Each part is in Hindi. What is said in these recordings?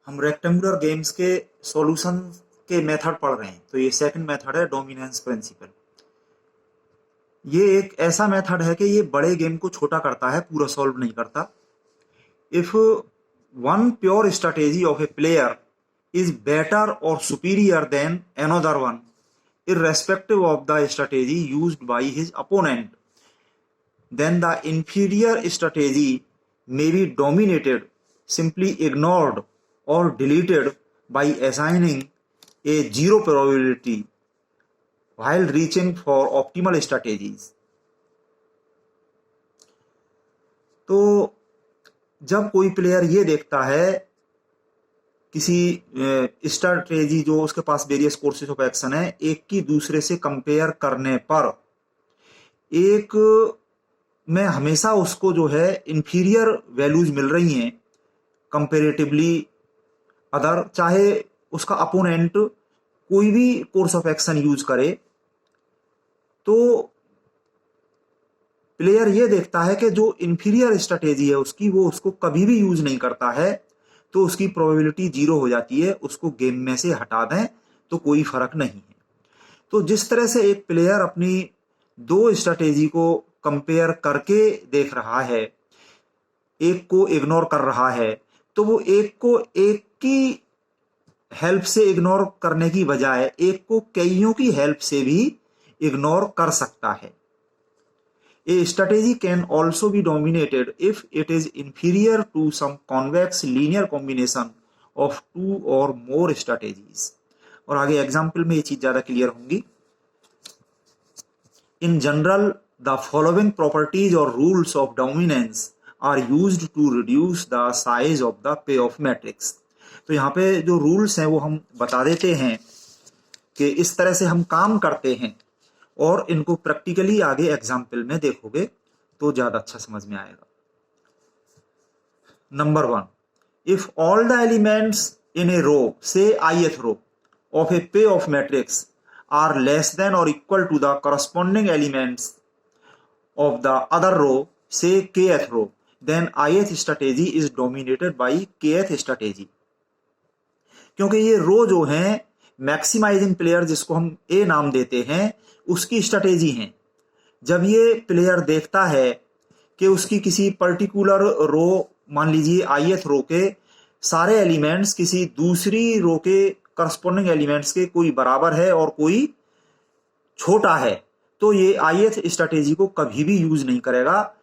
हम रेक्टेंगुलर गेम्स के सॉल्यूशन के मेथड पढ़ रहे हैं। तो ये सेकंड मेथड है डोमिनेंस प्रिंसिपल। ये एक ऐसा मेथड है कि ये बड़े गेम को छोटा करता है, पूरा सॉल्व नहीं करता। If one pure strategy of A player is better or superior than another one, irrespective of the strategy used by his opponent, then the inferior strategy may be dominated, simply ignored, or deleted by assigning a zero probability while reaching for optimal strategies. तो जब कोई प्लेयर ये देखता है किसी स्ट्रैटेजी जो उसके पास वेरियस कोर्सेज ऑफ एक्शन है, एक की दूसरे से कंपेयर करने पर एक में हमेशा उसको जो है इंफीरियर वैल्यूज मिल रही हैं कंपेरेटिवली अदर, चाहे उसका अपोनेंट कोई भी कोर्स ऑफ एक्शन यूज करे। तो प्लेयर ये देखता है कि जो इंफीरियर स्ट्रैटेजी है उसकी, वो उसको कभी भी यूज नहीं करता है, तो उसकी प्रोबेबिलिटी 0 हो जाती है। उसको गेम में से हटा दें तो कोई फर्क नहीं है। तो जिस तरह से एक प्लेयर अपनी दो स्ट्रैटेजी को कंपेयर करके देख रहा है, एक को इग्नोर कर रहा है, तो वो एक को एक की हेल्प से इग्नोर करने की बजाय एक को कईयों की हेल्प से भी इग्नोर कर सकता है। A strategy can also be dominated if it is inferior to some convex linear combination of two or more strategies. और आगे एग्जाम्पल में ये चीज ज्यादा क्लियर होंगी। In general, the following properties or rules of dominance are used to reduce the size of the payoff matrix. तो यहाँ पे जो रूल्स हैं वो हम बता देते हैं कि इस तरह से हम काम करते हैं, और इनको प्रैक्टिकली आगे एग्जाम्पल में देखोगे तो ज्यादा अच्छा समझ में आएगा। Number 1, if all the elements in a row, say ith row of a payoff matrix are less than और equal to the corresponding elements of the other row, say kth row, then ith strategy is dominated by kth strategy. क्योंकि ये रो जो है मैक्सिमाइजिंग प्लेयर, जिसको हम ए नाम देते हैं, उसकी स्ट्रेटेजी है। जब ये प्लेयर देखता है कि उसकी किसी पर्टिकुलर रो, मान लीजिए ith रो के सारे एलिमेंट्स किसी दूसरी रो के करस्पॉन्डिंग एलिमेंट्स के कोई बराबर है और कोई छोटा है, तो ये ith स्ट्रेटेजी को कभी भी यूज नहीं करेगा।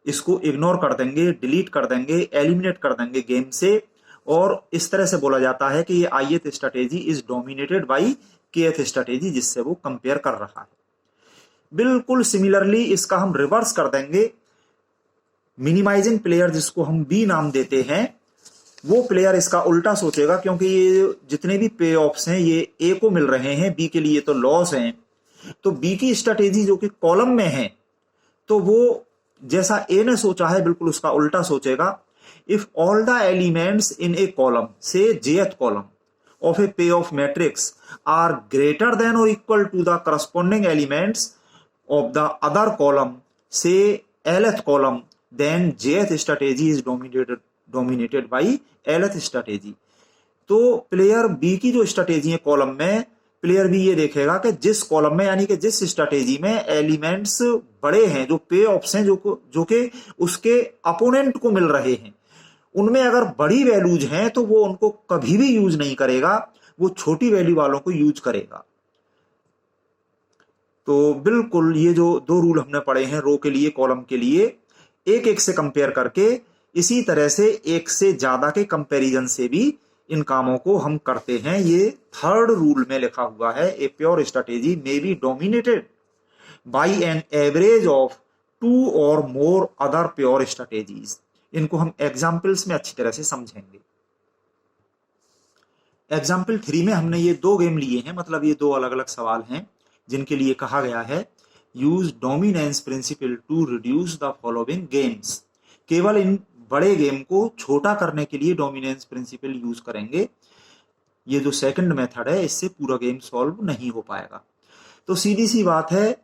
इसको इग्नोर कर देंगे, डिलीट कर देंगे, एलिमिनेट कर देंगे गेम से। और इस तरह से बोला जाता है कि ये ith strategy is dominated by kth strategy, जिससे वो कंपेयर कर रहा है। बिल्कुल सिमिलरली इसका हम रिवर्स कर देंगे। मिनिमाइजिंग प्लेयर, जिसको हम बी नाम देते हैं, वो प्लेयर इसका उल्टा सोचेगा, क्योंकि ये जितने भी पे ऑफ्स हैं ये ए को मिल रहे हैं, बी के लिए तो लॉस हैं। तो बी की स्ट्रेटेजी जो कि कॉलम में है, तो वो जैसा ए ने सोचा है बिल्कुल उसका उल्टा सोचेगा। If all the elements in A column, से jth column of a payoff matrix are greater than or equal to the corresponding elements of the other column, say lth column, then jth strategy is dominated by lth strategy. तो प्लेयर बी की जो स्ट्रेटेजी है कॉलम में, प्लेयर बी ये देखेगा कि जिस कॉलम में, यानी कि जिस स्ट्रेटेजी में एलिमेंट्स बड़े हैं, जो पे ऑफ्स हैं, जो कि उसके अपोनेंट को मिल रहे हैं, उनमें अगर बड़ी वैल्यूज हैं तो वो उनको कभी भी यूज नहीं करेगा, वो छोटी वैल्यू वालों को यूज करेगा। तो बिल्कुल ये जो दो रूल हमने पढ़े हैं रो के लिए, कॉलम के लिए, एक एक से कंपेयर करके, इसी तरह से एक से ज्यादा के कंपैरिजन से भी इन कामों को हम करते हैं। ये थर्ड रूल में लिखा हुआ है, a pure strategy may be dominated by an average of 2 और मोर अदर प्योर स्ट्रेटेजीज। इनको हम एग्जाम्पल्स में अच्छी तरह से समझेंगे। एग्जाम्पल 3 में हमने ये दो गेम लिए हैं, मतलब ये दो अलग अलग सवाल हैं जिनके लिए कहा गया है use dominance principle to reduce the following games. केवल इन बड़े गेम को छोटा करने के लिए डोमिनेंस प्रिंसिपल यूज करेंगे। ये जो सेकंड मेथड है, इससे पूरा गेम सॉल्व नहीं हो पाएगा। तो सीधी सी बात है,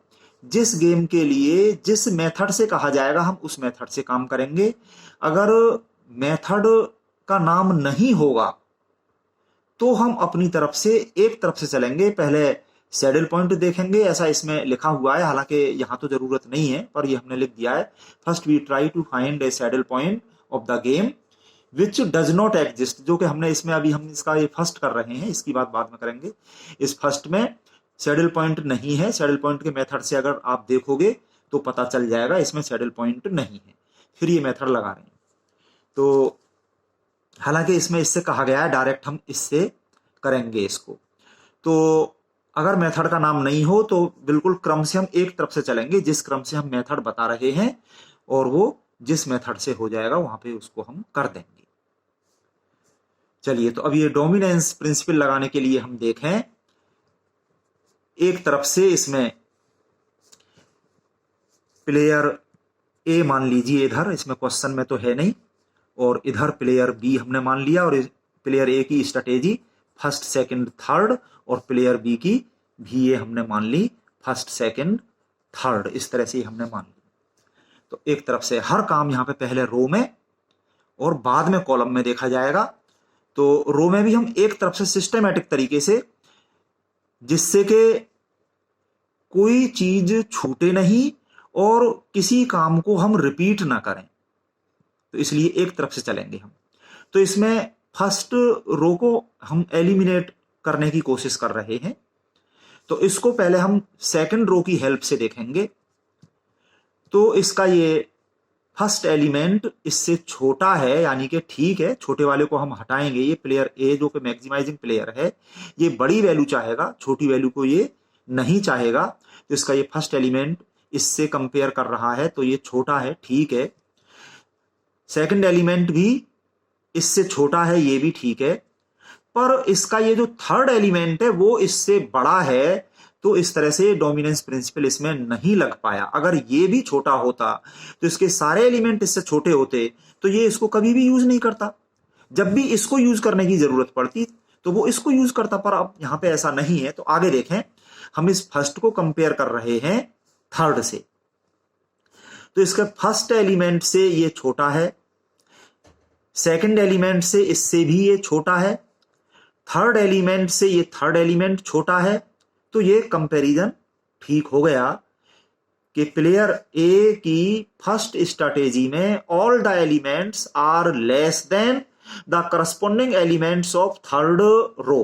जिस गेम के लिए जिस मेथड से कहा जाएगा हम उस मेथड से काम करेंगे। अगर मेथड का नाम नहीं होगा तो हम अपनी तरफ से एक तरफ से चलेंगे, पहले सैडल पॉइंट देखेंगे, ऐसा इसमें लिखा हुआ है, हालांकि यहाँ तो जरूरत नहीं है पर ये हमने लिख दिया है। First we try to find a saddle point of the game which does not exist, जो कि हमने इसमें अभी हम इसका ये फर्स्ट कर रहे हैं, इसकी बात बाद में करेंगे। इस फर्स्ट में सैडल पॉइंट नहीं है, सैडल पॉइंट के मेथड से अगर आप देखोगे तो पता चल जाएगा इसमें सैडल पॉइंट नहीं है, फिर ये मेथड लगा रहे हैं। तो हालांकि इसमें इससे कहा गया है डायरेक्ट हम इससे करेंगे इसको, तो अगर मेथड का नाम नहीं हो तो बिल्कुल क्रम से हम एक तरफ से चलेंगे, जिस क्रम से हम मेथड बता रहे हैं और वो जिस मेथड से हो जाएगा वहां पे उसको हम कर देंगे। चलिए, तो अब ये डोमिनेंस प्रिंसिपल लगाने के लिए हम देखें, एक तरफ से इसमें प्लेयर ए मान लीजिए, इधर इसमें क्वेश्चन में तो है नहीं, और इधर प्लेयर बी हमने मान लिया, और प्लेयर ए की स्ट्रेटेजी फर्स्ट सेकंड थर्ड, और प्लेयर बी की भी ये हमने मान ली फर्स्ट सेकंड थर्ड, इस तरह से हमने मान ली। तो एक तरफ से हर काम यहाँ पे पहले रो में और बाद में कॉलम में देखा जाएगा। तो रो में भी हम एक तरफ से सिस्टमैटिक तरीके से, जिससे कि कोई चीज छूटे नहीं और किसी काम को हम रिपीट ना करें, तो इसलिए एक तरफ से चलेंगे हम। तो इसमें फर्स्ट रो को हम एलिमिनेट करने की कोशिश कर रहे हैं, तो इसको पहले हम सेकंड रो की हेल्प से देखेंगे। तो इसका ये फर्स्ट एलिमेंट इससे छोटा है, यानी कि ठीक है, छोटे वाले को हम हटाएंगे। ये प्लेयर ए जो कि मैक्सिमाइजिंग प्लेयर है, ये बड़ी वैल्यू चाहेगा, छोटी वैल्यू को ये नहीं चाहेगा। तो इसका ये फर्स्ट एलिमेंट इससे कंपेयर कर रहा है, तो ये छोटा है, ठीक है। सेकंड एलिमेंट भी इससे छोटा है, ये भी ठीक है, पर इसका ये जो थर्ड एलिमेंट है वो इससे बड़ा है, तो इस तरह से डोमिनेंस प्रिंसिपल इसमें नहीं लग पाया। अगर ये भी छोटा होता तो इसके सारे एलिमेंट इससे छोटे होते, तो ये इसको कभी भी यूज नहीं करता। जब भी इसको यूज करने की जरूरत पड़ती तो वो इसको यूज करता, पर अब यहां पे ऐसा नहीं है। तो आगे देखें, हम इस फर्स्ट को कंपेयर कर रहे हैं थर्ड से, तो इसका फर्स्ट एलिमेंट से ये छोटा है, सेकंड एलिमेंट से इससे भी ये छोटा है, थर्ड एलिमेंट से ये थर्ड एलिमेंट छोटा है। तो ये कंपैरिजन ठीक हो गया कि प्लेयर ए की फर्स्ट स्ट्रैटेजी में all the elements are less than the corresponding elements of third row.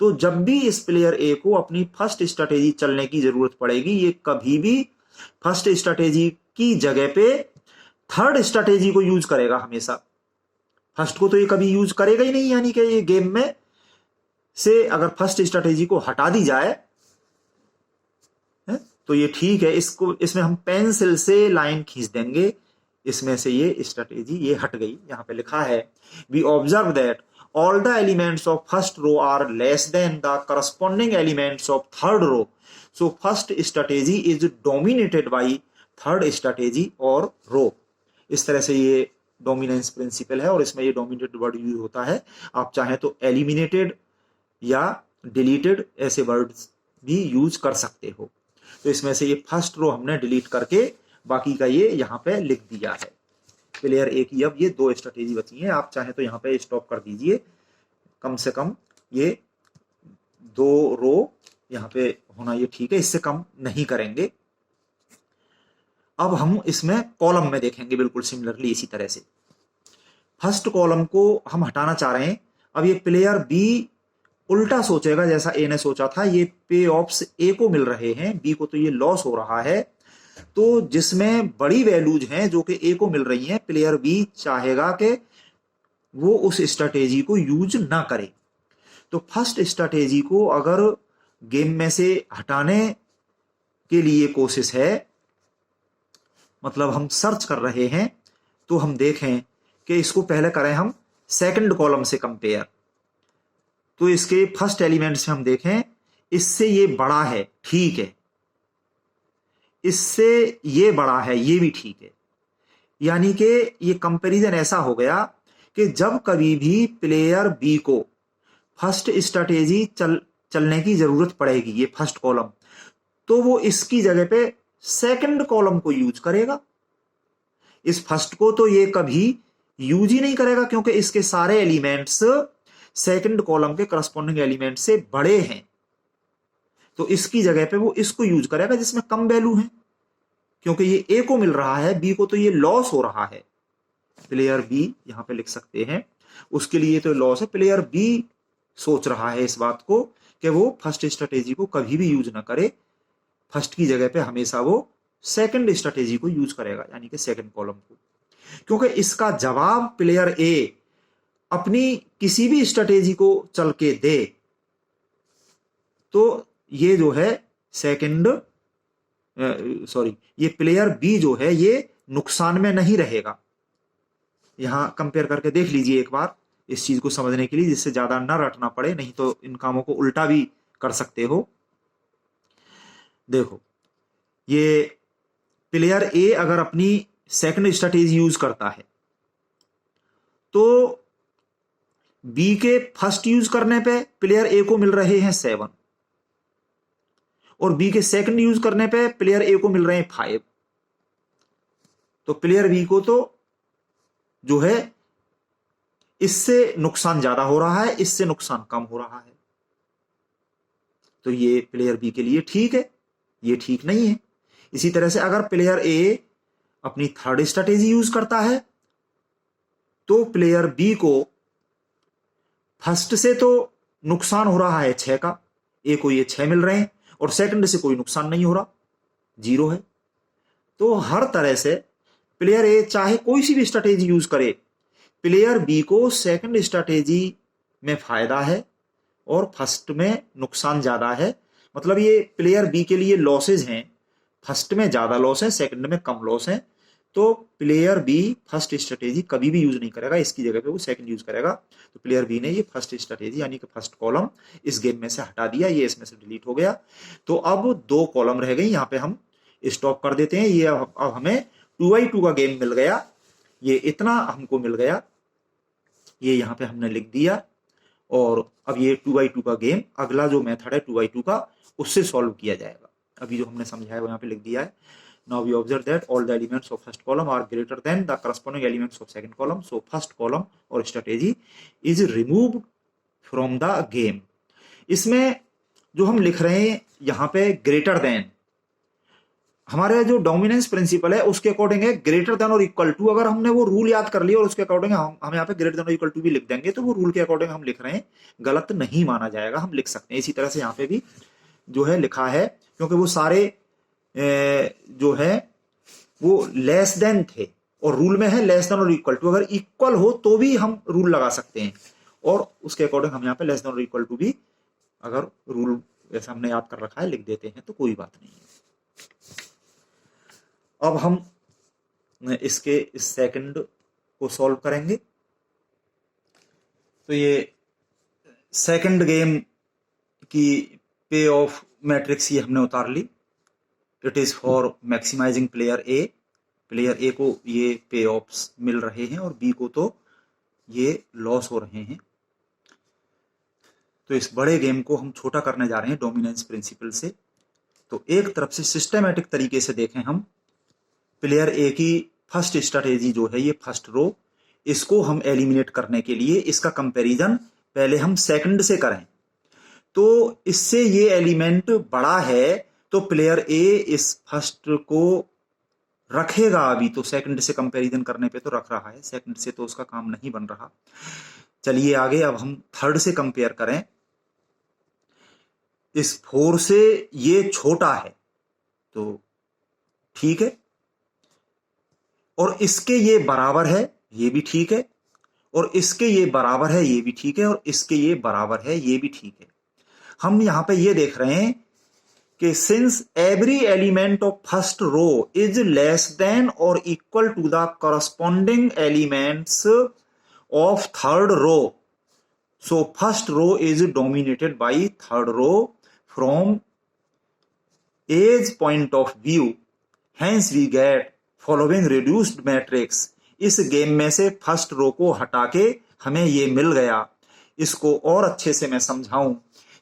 तो जब भी इस प्लेयर ए को अपनी फर्स्ट स्ट्रैटेजी चलने की जरूरत पड़ेगी, ये कभी भी फर्स्ट स्ट्रैटेजी की जगह पे थर्ड स्ट्रैटेजी को यूज करेगा हमेशा। फर्स्ट को तो ये कभी यूज करेगा ही नहीं, यानी कि ये गेम में से अगर फर्स्ट स्ट्रैटेजी को हटा दी जाए तो ये ठीक है। इसको इसमें हम पेंसिल से लाइन खींच देंगे, इसमें से ये स्ट्रैटेजी ये हट गई। यहां पे लिखा है, we observe that all the elements of first row are less than the corresponding elements of third row, so first strategy is dominated by third strategy or row। इस तरह से ये डोमिनेंस प्रिंसिपल है और इसमें ये डोमिनेटेड वर्ड यूज होता है। आप चाहें तो एलिमिनेटेड या डिलीटेड ऐसे वर्ड्स भी यूज कर सकते हो। तो इसमें से ये फर्स्ट रो हमने डिलीट करके बाकी का ये यहाँ पे लिख दिया है। प्लेयर ए की अब ये दो स्ट्रेटेजी बची हैं, आप चाहे तो यहाँ पे स्टॉप कर दीजिए। कम से कम ये दो रो यहाँ पे होना ये ठीक है, इससे कम नहीं करेंगे। अब हम इसमें कॉलम में देखेंगे बिल्कुल सिमिलरली इसी तरह से। फर्स्ट कॉलम को हम हटाना चाह रहे हैं। अब ये प्लेयर बी उल्टा सोचेगा जैसा ए ने सोचा था। ये पे ऑफ्स ए को मिल रहे हैं, बी को तो ये लॉस हो रहा है। तो जिसमें बड़ी वैल्यूज हैं जो कि ए को मिल रही हैं, प्लेयर बी चाहेगा कि वो उस स्ट्रैटेजी को यूज ना करे। तो फर्स्ट स्ट्रैटेजी को अगर गेम में से हटाने के लिए कोशिश है, मतलब हम सर्च कर रहे हैं, तो हम देखें कि इसको पहले करें हम सेकंड कॉलम से कंपेयर। तो इसके फर्स्ट एलिमेंट से हम देखें, इससे ये बड़ा है, ठीक है, इससे ये बड़ा है, ये भी ठीक है। यानी कि ये कंपैरिजन ऐसा हो गया कि जब कभी भी प्लेयर बी को फर्स्ट स्ट्रैटेजी चलने की जरूरत पड़ेगी, ये फर्स्ट कॉलम, तो वो इसकी जगह पे सेकंड कॉलम को यूज करेगा। इस फर्स्ट को तो ये कभी यूज ही नहीं करेगा, क्योंकि इसके सारे एलिमेंट्स सेकंड कॉलम के करस्पॉन्डिंग एलिमेंट से बड़े हैं, तो इसकी जगह पे वो इसको यूज करेगा जिसमें कम वैल्यू है, क्योंकि ये ए को मिल रहा है, बी को तो ये लॉस हो रहा है। प्लेयर बी यहां पे लिख सकते हैं, उसके लिए तो लॉस है। प्लेयर बी सोच रहा है इस बात को कि वो फर्स्ट स्ट्रेटेजी को कभी भी यूज ना करे, फर्स्ट की जगह पे हमेशा वो सेकंड स्ट्रेटेजी को यूज करेगा, यानी कि सेकंड कॉलम को। क्योंकि इसका जवाब प्लेयर ए अपनी किसी भी स्ट्रेटेजी को चल के दे, तो ये जो है सेकंड ये प्लेयर बी जो है ये नुकसान में नहीं रहेगा। यहां कंपेयर करके देख लीजिए एक बार इस चीज को समझने के लिए, जिससे ज्यादा ना रटना पड़े, नहीं तो इन कामों को उल्टा भी कर सकते हो। देखो, ये प्लेयर ए अगर अपनी सेकंड स्ट्रेटेजी यूज करता है, तो बी के फर्स्ट यूज करने पे प्लेयर ए को मिल रहे हैं 7, और बी के सेकंड यूज करने पे प्लेयर ए को मिल रहे हैं 5। तो प्लेयर बी को तो जो है इससे नुकसान ज्यादा हो रहा है, इससे नुकसान कम हो रहा है। तो ये प्लेयर बी के लिए ठीक है, ये ठीक नहीं है। इसी तरह से अगर प्लेयर ए अपनी थर्ड स्ट्रेटेजी यूज करता है, तो प्लेयर बी को फर्स्ट से तो नुकसान हो रहा है 6 का, ए को ये 6 मिल रहे हैं, और सेकंड से कोई नुकसान नहीं हो रहा, 0 है। तो हर तरह से प्लेयर ए चाहे कोई सी भी स्ट्रेटेजी यूज करे, प्लेयर बी को सेकंड स्ट्रेटेजी में फायदा है और फर्स्ट में नुकसान ज्यादा है। मतलब ये प्लेयर बी के लिए लॉसेज हैं, फर्स्ट में ज्यादा लॉस है, सेकंड में कम लॉस है। तो प्लेयर बी फर्स्ट स्ट्रेटेजी कभी भी यूज नहीं करेगा, इसकी जगह पे वो सेकंड यूज करेगा। तो प्लेयर बी ने ये फर्स्ट स्ट्रेटेजी यानी कि फर्स्ट कॉलम इस गेम में से हटा दिया, ये इसमें से डिलीट हो गया। तो अब 2 कॉलम रह गई, यहाँ पे हम स्टॉप कर देते हैं। ये अब हमें 2x2 का गेम मिल गया, ये इतना हमको मिल गया, ये यहाँ पे हमने लिख दिया। और अब ये 2x2 का गेम, अगला जो मेथड है 2x2 का, उससे सॉल्व किया जाएगा। अभी जो हमने समझाया वो यहाँ पे लिख दिया है। Now we observe that all the elements of first column are greater than the corresponding elements of second column. So first column or strategy is removed from the game. इसमें जो हम लिख रहे हैं यहाँ पे greater than, हमारे जो डोमिनेंस प्रिंसिपल है उसके अकॉर्डिंग है ग्रेटर देन और इक्वल टू। अगर हमने वो रूल याद कर लिया और उसके अकॉर्डिंग हम यहाँ पे ग्रेटर देन और इक्वल टू भी लिख देंगे, तो वो रूल के अकॉर्डिंग हम लिख रहे हैं, गलत नहीं माना जाएगा, हम लिख सकते हैं। इसी तरह से यहाँ पे भी जो है लिखा है, क्योंकि वो सारे जो है वो लेस देन थे और रूल में है लेस देन और इक्वल टू। अगर इक्वल हो तो भी हम रूल लगा सकते हैं, और उसके अकॉर्डिंग हम यहाँ पे लेस देन और इक्वल टू भी अगर रूल जैसे हमने याद कर रखा है लिख देते हैं, तो कोई बात नहीं है। अब हम इसके इस सेकंड को सॉल्व करेंगे। तो ये सेकंड गेम की पे ऑफ मैट्रिक्स ये हमने उतार ली। It is for maximizing player A. Player A को ये पे ऑफ्स मिल रहे हैं और बी को तो ये लॉस हो रहे हैं। तो इस बड़े गेम को हम छोटा करने जा रहे हैं डोमिनेंस प्रिंसिपल से। तो एक तरफ से सिस्टमैटिक तरीके से देखें हम, प्लेयर ए की फर्स्ट स्ट्रेटेजी जो है ये फर्स्ट रो, इसको हम एलिमिनेट करने के लिए इसका कंपैरिजन पहले हम सेकंड से करें। तो इससे ये एलिमेंट बड़ा है तो प्लेयर ए इस फर्स्ट को रखेगा। अभी तो सेकंड से कंपैरिजन करने पे तो रख रहा है, सेकंड से तो उसका काम नहीं बन रहा। चलिए आगे अब हम थर्ड से कंपेयर करें। इस 4 से ये छोटा है तो ठीक है, और इसके ये बराबर है ये भी ठीक है, और इसके ये बराबर है ये भी ठीक है, और इसके ये बराबर है ये भी ठीक है। हम यहां पे ये देख रहे हैं कि since every element of first row is less than और equal to the corresponding elements of third row, so first row is dominated by third row from A's point of view, hence we get following reduced matrix. इस गेम में से फर्स्ट रो को हटा के हमें ये मिल गया। इसको और अच्छे से मैं समझाऊं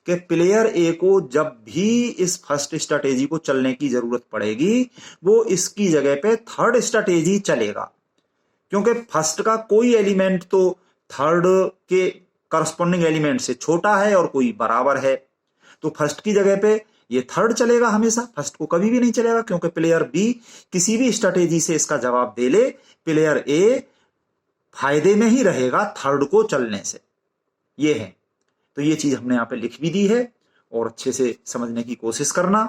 कि प्लेयर ए को जब भी इस फर्स्ट स्ट्रेटेजी को चलने की जरूरत पड़ेगी, वो इसकी जगह पे थर्ड स्ट्रेटेजी चलेगा, क्योंकि फर्स्ट का कोई एलिमेंट तो थर्ड के करस्पॉन्डिंग एलिमेंट से छोटा है और कोई बराबर है। तो फर्स्ट की जगह पे ये थर्ड चलेगा हमेशा, फर्स्ट को कभी भी नहीं चलेगा, क्योंकि प्लेयर बी किसी भी स्ट्रेटेजी से इसका जवाब दे ले, प्लेयर ए फायदे में ही रहेगा थर्ड को चलने से। ये है, तो ये चीज हमने यहां पे लिख भी दी है और अच्छे से समझने की कोशिश करना।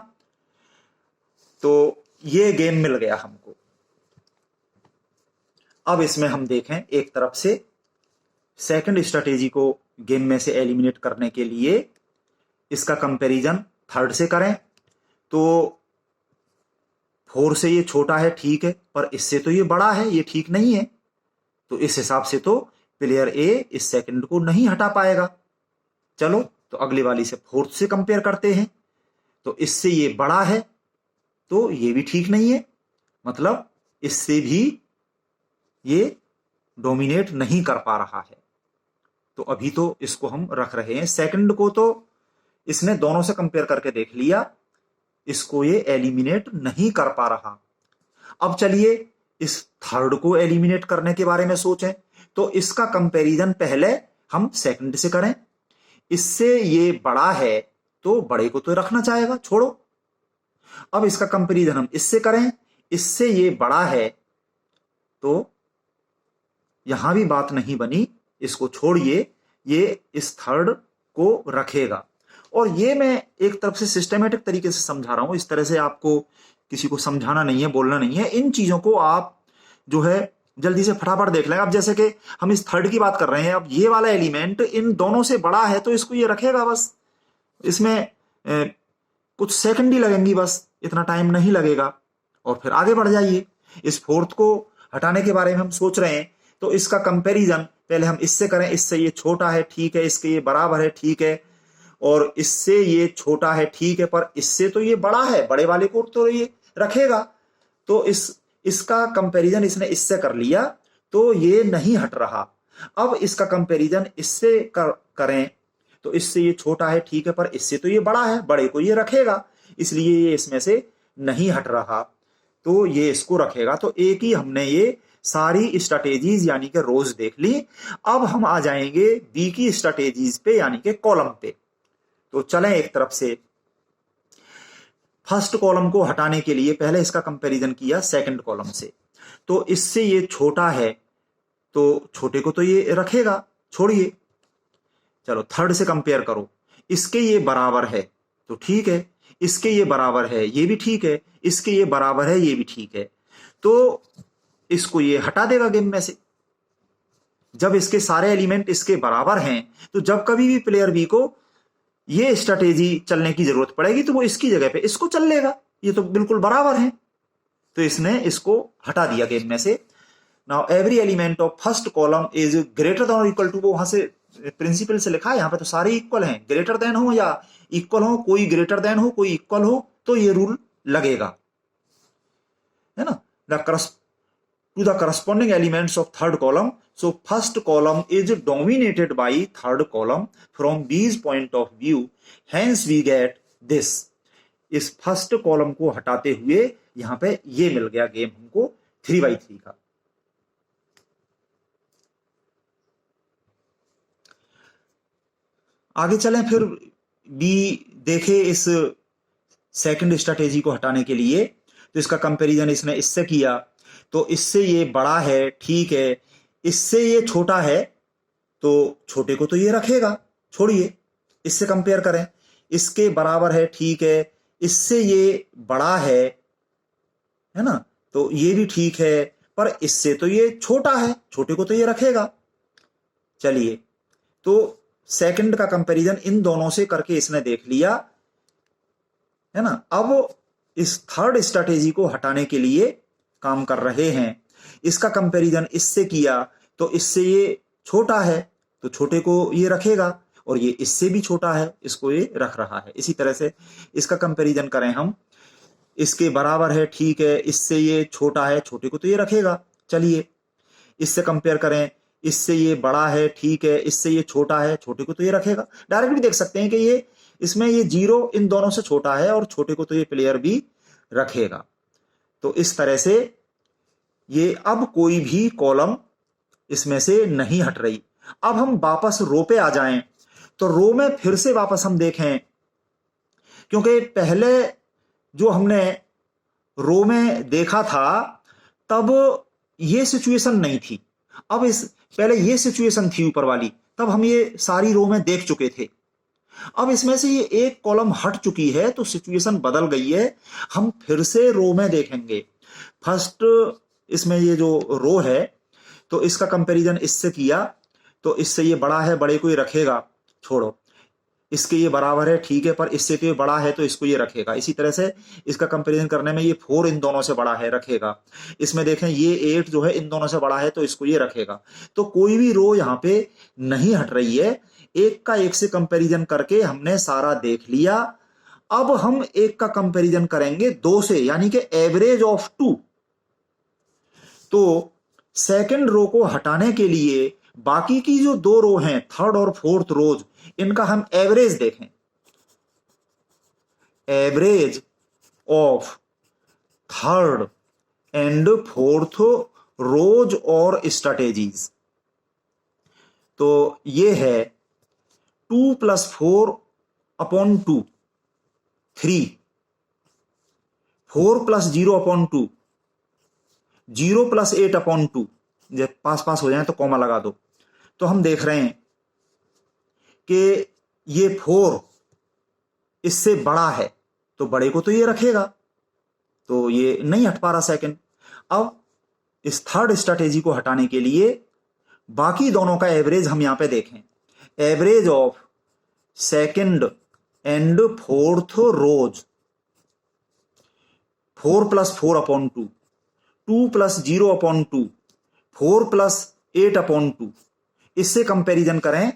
तो ये गेम मिल गया हमको। अब इसमें हम देखें एक तरफ से सेकंड स्ट्रेटेजी को गेम में से एलिमिनेट करने के लिए इसका कंपैरिजन थर्ड से करें। तो 4 से ये छोटा है, ठीक है, पर इससे तो ये बड़ा है, ये ठीक नहीं है। तो इस हिसाब से तो प्लेयर ए इस सेकंड को नहीं हटा पाएगा। चलो तो अगली वाली से फोर्थ से कंपेयर करते हैं। तो इससे ये बड़ा है, तो ये भी ठीक नहीं है, मतलब इससे भी ये डोमिनेट नहीं कर पा रहा है। तो अभी तो इसको हम रख रहे हैं। सेकंड को तो इसने दोनों से कंपेयर करके देख लिया, इसको ये एलिमिनेट नहीं कर पा रहा। अब चलिए इस थर्ड को एलिमिनेट करने के बारे में सोचें। तो इसका कंपैरिजन पहले हम सेकंड से करें। इससे ये बड़ा है तो बड़े को तो रखना चाहेगा, छोड़ो। अब इसका कंपैरिजन हम इससे करें, इससे ये बड़ा है, तो यहां भी बात नहीं बनी, इसको छोड़िए, ये इस थर्ड को रखेगा। और ये मैं एक तरफ से सिस्टमेटिक तरीके से समझा रहा हूं, इस तरह से आपको किसी को समझाना नहीं है, बोलना नहीं है। इन चीजों को आप जो है जल्दी से फटाफट देख लें। अब जैसे कि हम इस थर्ड की बात कर रहे हैं, अब ये वाला एलिमेंट इन दोनों से बड़ा है तो इसको ये रखेगा, बस इसमें कुछ सेकंड ही लगेंगी, बस इतना टाइम नहीं लगेगा। और फिर आगे बढ़ जाइए। इस फोर्थ को हटाने के बारे में हम सोच रहे हैं, तो इसका कंपैरिजन पहले हम इससे करें। इससे ये छोटा है, ठीक है, इसके ये बराबर है, ठीक है, और इससे ये छोटा है, ठीक है, पर इससे तो ये बड़ा है, बड़े वाले को तो ये रखेगा। तो इसका कंपैरिजन इसने इससे कर लिया, तो ये नहीं हट रहा। अब इसका कंपैरिजन इससे करें, तो इससे ये छोटा है, ठीक है, पर इससे तो ये बड़ा है, बड़े को ये रखेगा, इसलिए ये इसमें से नहीं हट रहा, तो ये इसको रखेगा। तो एक ही हमने ये सारी स्ट्रेटेजीज यानी कि रोज देख ली। अब हम आ जाएंगे बी की स्ट्रेटेजीज पे यानी कि कॉलम पे। तो चलें एक तरफ से। फर्स्ट कॉलम को हटाने के लिए पहले इसका कंपैरिजन किया सेकंड कॉलम से। तो इससे ये छोटा है, तो छोटे को तो ये रखेगा, छोड़िए। चलो थर्ड से कंपेयर करो। इसके ये बराबर है तो ठीक है, इसके ये बराबर है, ये भी ठीक है, इसके ये बराबर है, ये भी ठीक है, तो इसको ये हटा देगा गेम में से। जब इसके सारे एलिमेंट इसके बराबर हैं, तो जब कभी भी प्लेयर बी को ये स्ट्रेटेजी चलने की जरूरत पड़ेगी तो वो इसकी जगह पे इसको चल लेगा, ये तो बिल्कुल बराबर है। तो इसने इसको हटा दिया गेम में से। Now every element of first column is greater than और इक्वल टू, वो वहां से प्रिंसिपल से लिखा है, यहां पे तो सारे इक्वल हैं, ग्रेटर देन हो या इक्वल हो, कोई ग्रेटर देन हो कोई इक्वल हो, तो ये रूल लगेगा, है ना। To the corresponding elements of third column, so first column is dominated by third column from B's point of view, hence we get this। इस फर्स्ट कॉलम को हटाते हुए यहां पे ये मिल गया गेम हमको 3/3 का। आगे चलें फिर बी देखे इस सेकंड स्ट्रेटेजी को हटाने के लिए। तो इसका कंपैरिजन इसने इससे किया, तो इससे ये बड़ा है, ठीक है, इससे ये छोटा है, तो छोटे को तो ये रखेगा, छोड़िए। इससे कंपेयर करें, इसके बराबर है, ठीक है, इससे ये बड़ा है ना, तो ये भी ठीक है, पर इससे तो ये छोटा है, छोटे को तो ये रखेगा। चलिए, तो सेकंड का कंपैरिजन इन दोनों से करके इसने देख लिया, है ना। अब इस थर्ड स्ट्रेटेजी को हटाने के लिए काम कर रहे हैं। इसका कंपैरिजन इससे किया, तो इससे ये छोटा है, तो छोटे को ये रखेगा, और ये इससे भी छोटा है, इसको ये रख रहा है। इसी तरह से इसका कंपैरिजन करें हम, इसके बराबर है, ठीक है, इससे ये छोटा है, छोटे को तो ये रखेगा। चलिए इससे कंपेयर करें, इससे ये बड़ा है, ठीक है, इससे ये छोटा है, छोटे को तो ये रखेगा। डायरेक्ट भी देख सकते हैं कि ये इसमें ये 0 इन दोनों से छोटा है, और छोटे को तो ये प्लेयर भी रखेगा। तो इस तरह से ये अब कोई भी कॉलम इसमें से नहीं हट रही। अब हम वापस रो पे आ जाएं, तो रो में फिर से वापस हम देखें, क्योंकि पहले जो हमने रो में देखा था तब ये सिचुएशन नहीं थी। अब इस पहले ये सिचुएशन थी ऊपर वाली, तब हम ये सारी रो में देख चुके थे। अब इसमें से ये एक कॉलम हट चुकी है तो सिचुएशन बदल गई है। हम फिर से रो में देखेंगे। फर्स्ट इसमें ये जो रो है तो इसका कंपैरिजन इससे किया, तो इससे ये बड़ा है, बड़े को ये रखेगा, छोड़ो इसके ये बराबर है, ठीक है, पर इससे तो ये बड़ा है तो इसको ये रखेगा। इसी तरह से इसका कंपैरिजन करने में ये 4 इन दोनों से बड़ा है, रखेगा। इसमें देखें ये 8 जो है इन दोनों से बड़ा है तो इसको ये रखेगा। तो कोई भी रो यहाँ पे नहीं हट रही है। एक का एक से कंपैरिजन करके हमने सारा देख लिया। अब हम एक का कंपैरिजन करेंगे 2 से, यानी कि एवरेज ऑफ 2। तो सेकंड रो को हटाने के लिए बाकी की जो 2 रो हैं, थर्ड और फोर्थ रोज, इनका हम एवरेज देखें। Average of third and fourth rows और स्ट्रेटेजीज, तो ये है 2 + 4 अपॉन 2, 3, 4 + 0 अपॉन 2, 0 + 8 अपॉन 2। जब पास पास हो जाए तो कॉमा लगा दो। तो हम देख रहे हैं कि ये 4 इससे बड़ा है तो बड़े को तो ये रखेगा, तो ये नहीं हट पा रहा सेकंड। अब इस थर्ड स्ट्रैटेजी को हटाने के लिए बाकी दोनों का एवरेज हम यहां पे देखें। Average of second and fourth rows, 4 + 4 upon 2, 2 + 0 upon 2, 4 + 8 upon 2। इससे कंपैरिजन करें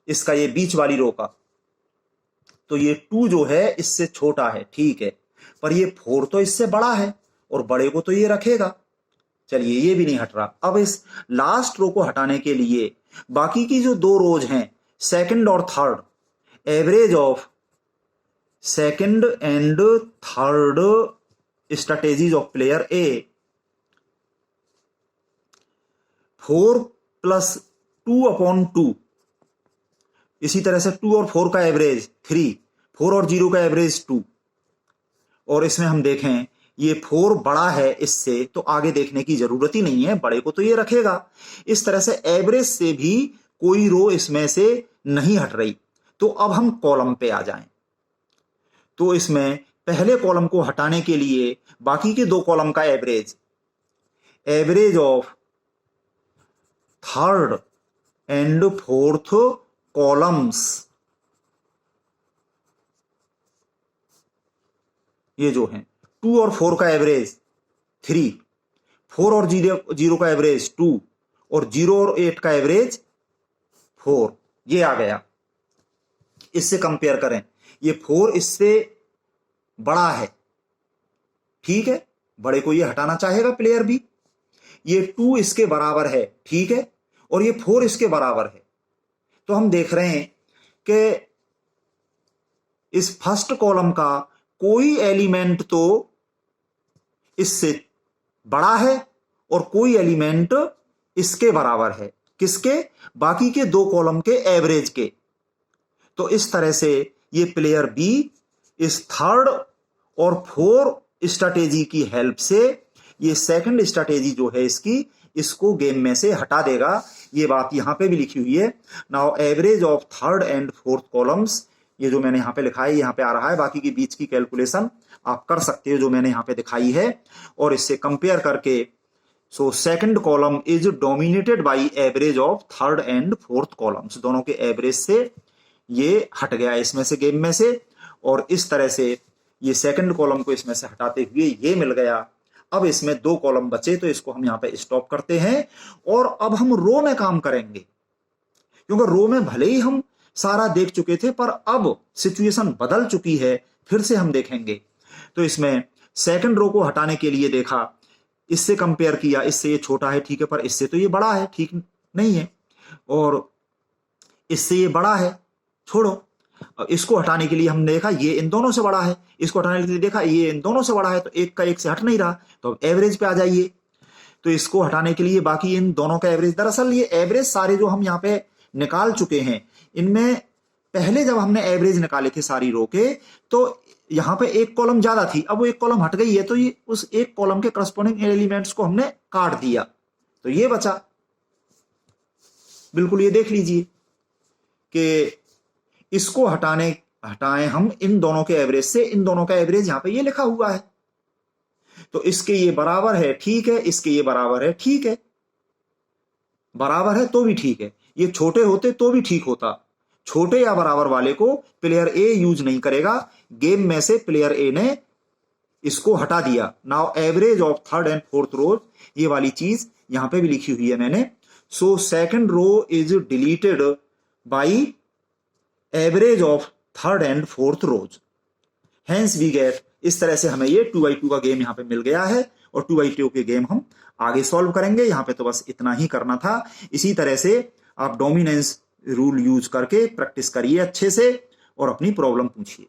इसका ये बीच वाली रो का, तो ये 2 जो है इससे छोटा है, ठीक है, पर ये 4 तो इससे बड़ा है और बड़े को तो ये रखेगा। चलिए ये भी नहीं हट रहा। अब इस लास्ट रो को हटाने के लिए बाकी की जो 2 रोज हैं, सेकंड और third, average of second and third strategies of player A, 4 + 2 upon 2। इसी तरह से 2 और 4 का एवरेज 3, 4 और 0 का एवरेज 2। और इसमें हम देखें ये 4 बड़ा है इससे, तो आगे देखने की जरूरत ही नहीं है, बड़े को तो ये रखेगा। इस तरह से एवरेज से भी कोई रो इसमें से नहीं हट रही। तो अब हम कॉलम पे आ जाएं। तो इसमें पहले कॉलम को हटाने के लिए बाकी के 2 कॉलम का average, average of third and fourth columns, ये जो हैं 2 और 4 का एवरेज 3, 4 और 0 का एवरेज 2 और 0 और 8 का एवरेज 4, ये आ गया। इससे कंपेयर करें, ये 4 इससे बड़ा है, ठीक है, बड़े को ये हटाना चाहेगा प्लेयर भी। ये 2 इसके बराबर है, ठीक है, और ये 4 इसके बराबर है। तो हम देख रहे हैं कि इस फर्स्ट कॉलम का कोई एलिमेंट तो इससे बड़ा है और कोई एलिमेंट इसके बराबर है। किसके? बाकी के 2 कॉलम के एवरेज के। तो इस तरह से ये प्लेयर बी इस थर्ड और फोर्थ स्ट्रैटेजी की हेल्प से ये सेकंड स्ट्रैटेजी जो है इसको गेम में से हटा देगा। ये बात यहां पे भी लिखी हुई है। Now average of third and fourth columns, ये जो मैंने यहां पे लिखा है यहां पे आ रहा है। बाकी की बीच की कैलकुलेशन आप कर सकते हो जो मैंने यहां पे दिखाई है, और इससे कंपेयर करके so second column is dominated by average of third and fourth columns. दोनों के एवरेज से ये हट गया इसमें से, गेम में से, और इस तरह से ये सेकंड कॉलम को इसमें से हटाते हुए ये मिल गया। अब इसमें 2 कॉलम बचे, तो इसको हम यहां पे स्टॉप करते हैं और अब हम रो में काम करेंगे, क्योंकि रो में भले ही हम सारा देख चुके थे पर अब सिचुएशन बदल चुकी है, फिर से हम देखेंगे। तो इसमें सेकंड रो को हटाने के लिए देखा, इससे कंपेयर किया, इससे ये छोटा है, ठीक है, पर इससे तो ये बड़ा है, ठीक नहीं है, और इससे ये बड़ा है, छोड़ो। इसको हटाने के लिए हमने देखा ये इन दोनों से बड़ा है, इसको हटाने के लिए देखा ये इन दोनों से बड़ा है, तो एक का एक से हट नहीं रहा, तो अब एवरेज पे आ जाइए। तो इसको हटाने के लिए बाकी इन दोनों का एवरेज, दरअसल ये एवरेज सारे जो हम यहाँ पे निकाल चुके हैं, इनमें पहले जब हमने एवरेज निकाले थे सारी रो के, तो यहाँ पे एक कॉलम ज्यादा थी, अब वो एक कॉलम हट गई है, तो ये उस एक कॉलम के करस्पॉन्डिंग एलिमेंट्स को हमने काट दिया, तो ये बचा। बिल्कुल ये देख लीजिए कि इसको हटाएं हम इन दोनों के एवरेज से, इन दोनों का एवरेज यहां पे ये लिखा हुआ है, तो इसके ये बराबर है, ठीक है, इसके ये बराबर है, ठीक है, बराबर है तो भी ठीक है, ये छोटे होते तो भी ठीक होता, छोटे या बराबर वाले को प्लेयर ए यूज नहीं करेगा, गेम में से प्लेयर ए ने इसको हटा दिया। Now average of third and fourth rows, ये वाली चीज यहां पे भी लिखी हुई है मैंने, so second row is deleted by average of third and fourth rows, hence we get, इस तरह से हमें ये 2x2 का गेम यहां पे मिल गया है, और 2x2 के गेम हम आगे सॉल्व करेंगे। यहां पे तो बस इतना ही करना था। इसी तरह से आप डोमिनेंस रूल यूज करके प्रैक्टिस करिए अच्छे से और अपनी प्रॉब्लम पूछिए।